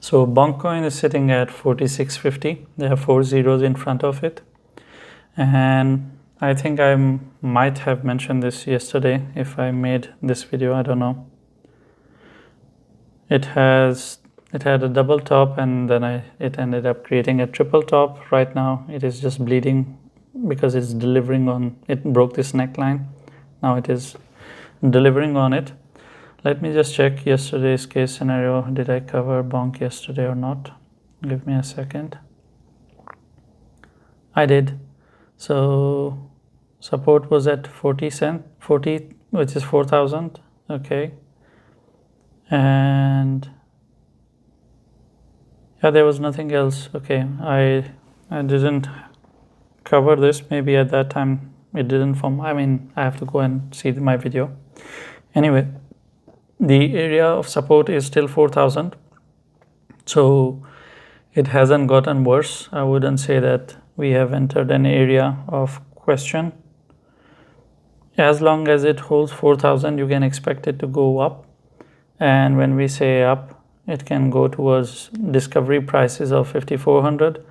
So Bonk coin is sitting at 46.50. There are 4 zeros in front of it. And I think I might have mentioned this yesterday if I made this video, I don't know. It had a double top, and then it ended up creating a triple top. Right now it is just bleeding because it's delivering on, it broke this neckline. Now it is delivering on it. Let me just check yesterday's case scenario. Did I cover Bonk yesterday or not? Give me a second. I did. So support was at 40, which is 4,000. Okay. And yeah, there was nothing else. Okay, I didn't cover this. Maybe at that time it didn't form. I mean, I have to go and see my video. Anyway, the area of support is still 4,000. So it hasn't gotten worse. I wouldn't say that we have entered an area of question. As long as it holds 4,000, you can expect it to go up. And when we say up, it can go towards discovery prices of 5,400.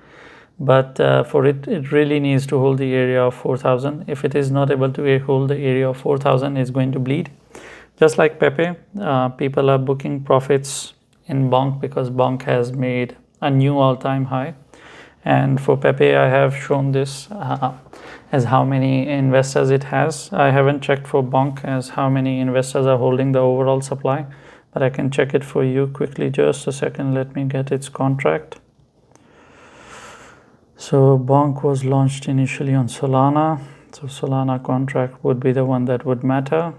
But for it really needs to hold the area of 4,000. If it is not able to hold the area of 4,000, it's going to bleed. Just like Pepe, people are booking profits in Bonk because Bonk has made a new all-time high. And for Pepe, I have shown this as how many investors it has. I haven't checked for Bonk as how many investors are holding the overall supply, but I can check it for you quickly. Just a second, let me get its contract. So Bonk was launched initially on Solana. So Solana contract would be the one that would matter.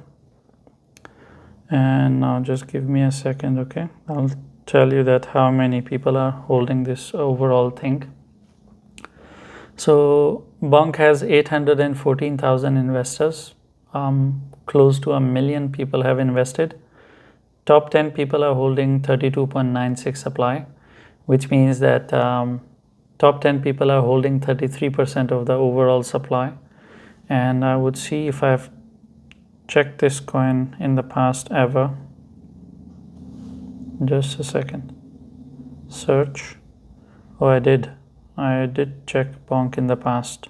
And now just give me a second, okay? I'll tell you that how many people are holding this overall thing. So Bonk has 814,000 investors. Close to 1 million people have invested. Top 10 people are holding 32.96 supply, which means that top 10 people are holding 33% of the overall supply. And I would see if I've checked this coin in the past ever. Just a second. Search. Oh, I did check Bonk in the past.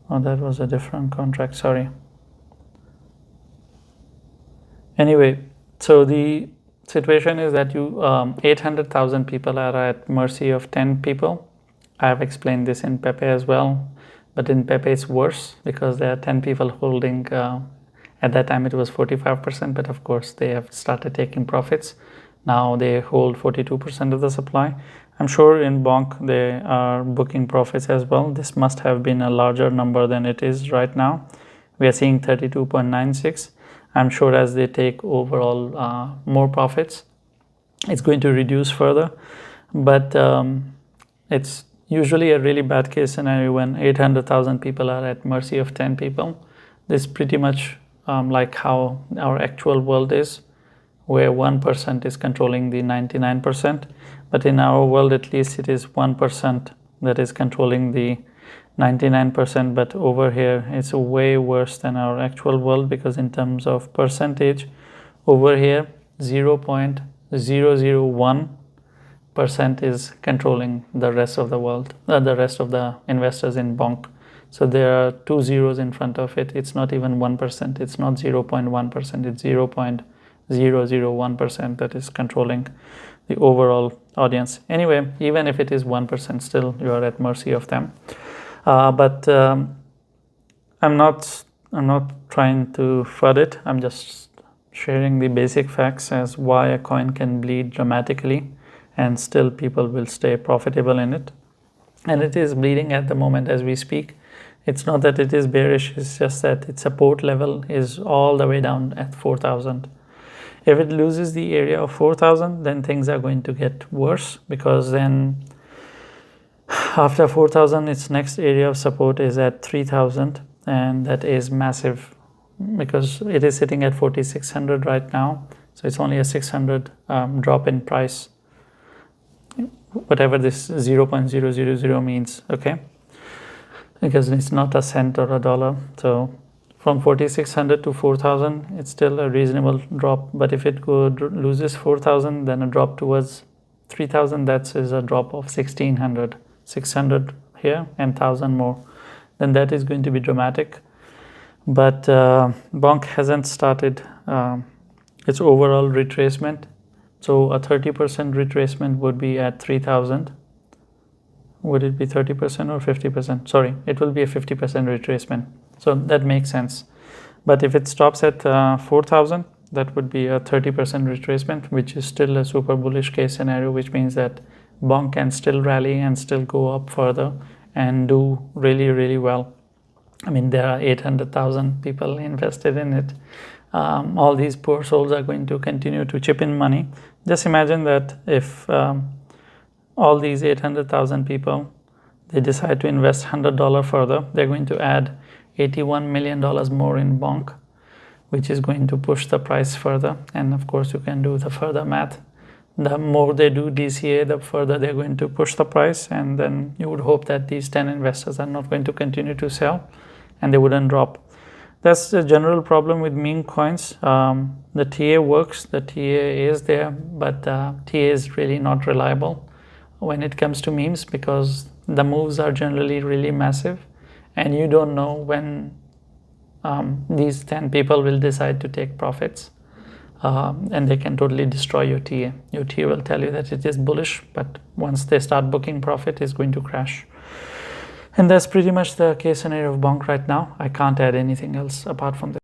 Oh, that was a different contract, sorry. Anyway, so the situation is that 800,000 people are at mercy of 10 people. I have explained this in Pepe as well, but in Pepe it's worse because there are 10 people holding, at that time it was 45%, but of course they have started taking profits. Now they hold 42% of the supply. I'm sure in Bonk they are booking profits as well. This must have been a larger number than it is right now. We are seeing 32.96. I'm sure as they take overall more profits, it's going to reduce further. But it's usually a really bad case scenario when 800,000 people are at mercy of 10 people. This is pretty much like how our actual world is, where 1% is controlling the 99%. But in our world, at least it is 1% that is controlling the 99%, but over here it's way worse than our actual world, because in terms of percentage, over here 0.001% is controlling the rest of the world, the rest of the investors in Bonk. So there are 2 zeros in front of it. It's not even 1%, it's not 0.1%, it's 0.001% that is controlling the overall audience. Anyway, even if it is 1%, still you are at mercy of them. But I'm not trying to FUD it. I'm just sharing the basic facts as why a coin can bleed dramatically and still people will stay profitable in it. And it is bleeding at the moment as we speak. It's not that it is bearish, it's just that its support level is all the way down at 4,000. If it loses the area of 4,000, then things are going to get worse, because then after 4,000, its next area of support is at 3,000, and that is massive because it is sitting at 4,600 right now. So it's only a 600 drop in price, whatever this 0.000 means, okay? Because it's not a cent or a dollar. So from 4600 to 4000, it's still a reasonable drop. But if it loses 4000, then a drop towards 3000, that is a drop of 1600, 600 here and 1000 more, then that is going to be dramatic. But Bonk hasn't started its overall retracement. So a 30% retracement would be at 3000. Would it be 30% or 50%? Sorry, it will be a 50% retracement. So that makes sense. But if it stops at 4000, that would be a 30% retracement, which is still a super bullish case scenario, which means that Bonk can still rally and still go up further and do really, really well. I mean, there are 800,000 people invested in it. All these poor souls are going to continue to chip in money. Just imagine that if all these 800,000 people, they decide to invest $100 further, they're going to add $81 million more in Bonk, which is going to push the price further. And of course, you can do the further math. The more they do DCA, the further they're going to push the price. And then you would hope that these 10 investors are not going to continue to sell and they wouldn't drop. That's the general problem with meme coins. The TA works, the TA is there, but TA is really not reliable when it comes to memes, because the moves are generally really massive and you don't know when these 10 people will decide to take profits, and they can totally destroy your TA. Your TA will tell you that it is bullish, but once they start booking profit, it's going to crash. And that's pretty much the case scenario of Bonk right now. I can't add anything else apart from this.